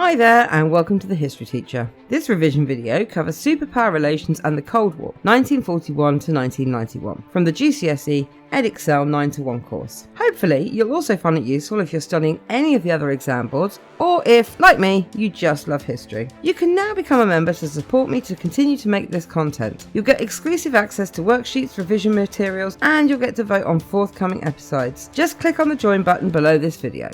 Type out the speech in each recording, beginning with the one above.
Hi there and welcome to the History Teacher. This revision video covers Superpower Relations and the Cold War, 1941 to 1991, from the GCSE Edexcel 9-1 course. Hopefully you'll also find it useful if you're studying any of the other exam boards, or if, like me, you just love history. You can now become a member to support me to continue to make this content. You'll get exclusive access to worksheets, revision materials, and you'll get to vote on forthcoming episodes. Just click on the join button below this video.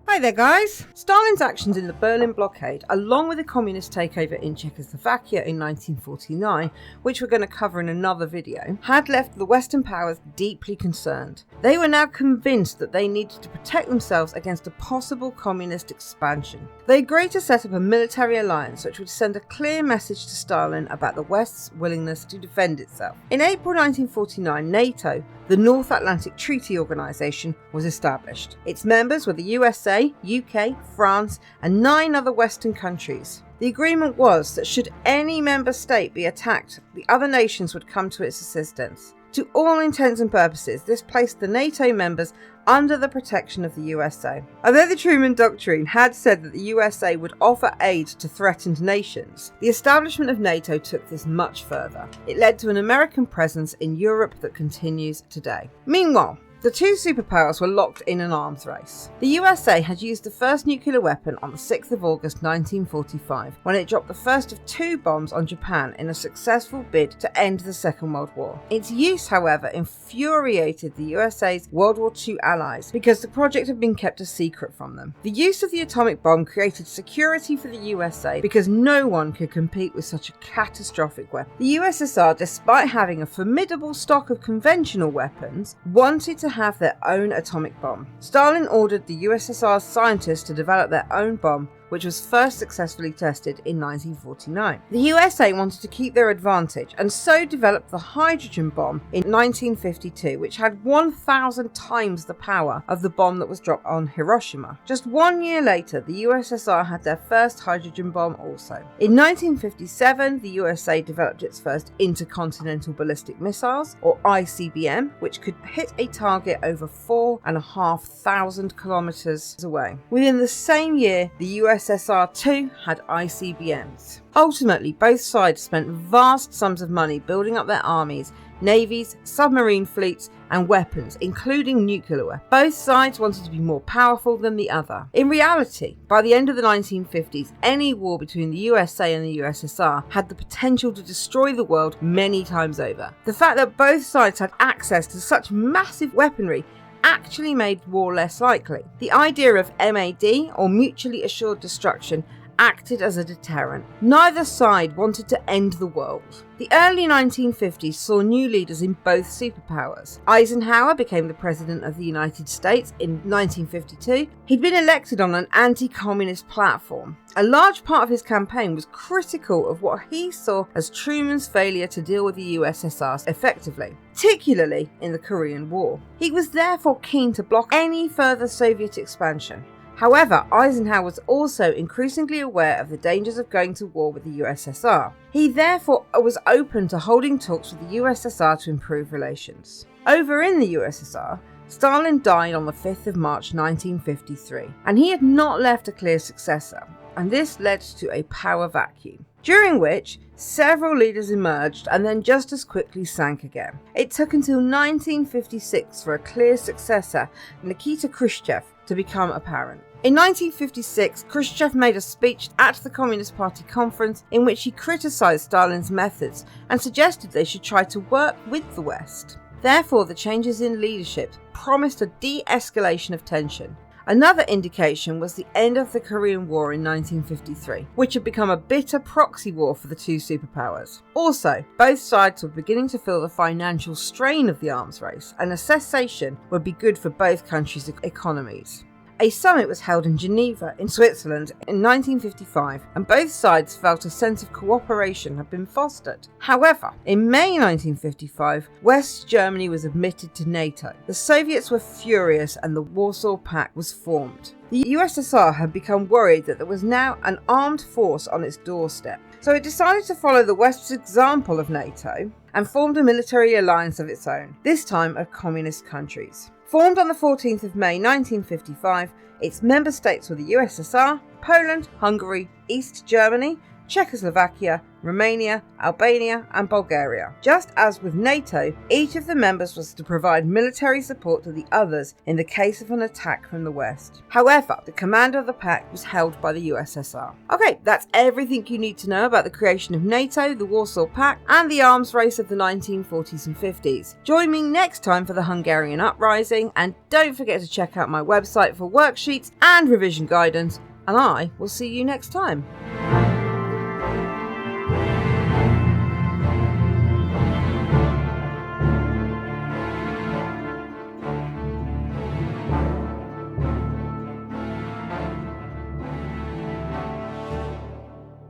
Hi there guys! Stalin's actions in the Berlin blockade, along with the communist takeover in Czechoslovakia in 1949, which we're going to cover in another video, had left the Western powers deeply concerned. They were now convinced that they needed to protect themselves against a possible communist expansion. They agreed to set up a military alliance which would send a clear message to Stalin about the West's willingness to defend itself. In April 1949, NATO, the North Atlantic Treaty Organization, was established. Its members were the USA, UK, France, and 9 other Western countries. The agreement was that should any member state be attacked, the other nations would come to its assistance. To all intents and purposes, this placed the NATO members under the protection of the USA. Although the Truman Doctrine had said that the USA would offer aid to threatened nations, the establishment of NATO took this much further. It led to an American presence in Europe that continues today. Meanwhile, the two superpowers were locked in an arms race. The USA had used the first nuclear weapon on the 6th of August 1945, when it dropped the first of 2 bombs on Japan in a successful bid to end the Second World War. Its use, however, infuriated the USA's World War II allies because the project had been kept a secret from them. The use of the atomic bomb created security for the USA because no one could compete with such a catastrophic weapon. The USSR, despite having a formidable stock of conventional weapons, wanted to have their own atomic bomb. Stalin ordered the USSR scientists to develop their own bomb, which was first successfully tested in 1949. The USA wanted to keep their advantage and so developed the hydrogen bomb in 1952, which had 1,000 times the power of the bomb that was dropped on Hiroshima. Just 1 year later, the USSR had their first hydrogen bomb also. In 1957, the USA developed its first intercontinental ballistic missiles, or ICBM, which could hit a target over 4,500 kilometers away. Within the same year, the USSR too had ICBMs. Ultimately, both sides spent vast sums of money building up their armies, navies, submarine fleets, and weapons, including nuclear weapons. Both sides wanted to be more powerful than the other. In reality, by the end of the 1950s, any war between the USA and the USSR had the potential to destroy the world many times over. The fact that both sides had access to such massive weaponry actually made war less likely. The idea of MAD, or mutually assured destruction, acted as a deterrent. Neither side wanted to end the world. The early 1950s saw new leaders in both superpowers. Eisenhower became the President of the United States in 1952. He'd been elected on an anti-communist platform. A large part of his campaign was critical of what he saw as Truman's failure to deal with the USSR effectively, particularly in the Korean War. He was therefore keen to block any further Soviet expansion. However, Eisenhower was also increasingly aware of the dangers of going to war with the USSR. He therefore was open to holding talks with the USSR to improve relations. Over in the USSR, Stalin died on the 5th of March 1953, and he had not left a clear successor, and this led to a power vacuum, during which several leaders emerged and then just as quickly sank again. It took until 1956 for a clear successor, Nikita Khrushchev, to become apparent. In 1956, Khrushchev made a speech at the Communist Party conference in which he criticised Stalin's methods and suggested they should try to work with the West. Therefore, the changes in leadership promised a de-escalation of tension. Another indication was the end of the Korean War in 1953, which had become a bitter proxy war for the two superpowers. Also, both sides were beginning to feel the financial strain of the arms race, and a cessation would be good for both countries' economies. A summit was held in Geneva, in Switzerland, in 1955, and both sides felt a sense of cooperation had been fostered. However, in May 1955, West Germany was admitted to NATO. The Soviets were furious and the Warsaw Pact was formed. The USSR had become worried that there was now an armed force on its doorstep, so it decided to follow the West's example of NATO and formed a military alliance of its own, this time of communist countries. Formed on the 14th of May 1955, its member states were the USSR, Poland, Hungary, East Germany, Czechoslovakia, Romania, Albania, and Bulgaria. Just as with NATO, each of the members was to provide military support to the others in the case of an attack from the West. However, the command of the pact was held by the USSR. Okay, that's everything you need to know about the creation of NATO, the Warsaw Pact, and the arms race of the 1940s and 50s. Join me next time for the Hungarian Uprising, and don't forget to check out my website for worksheets and revision guidance, and I will see you next time.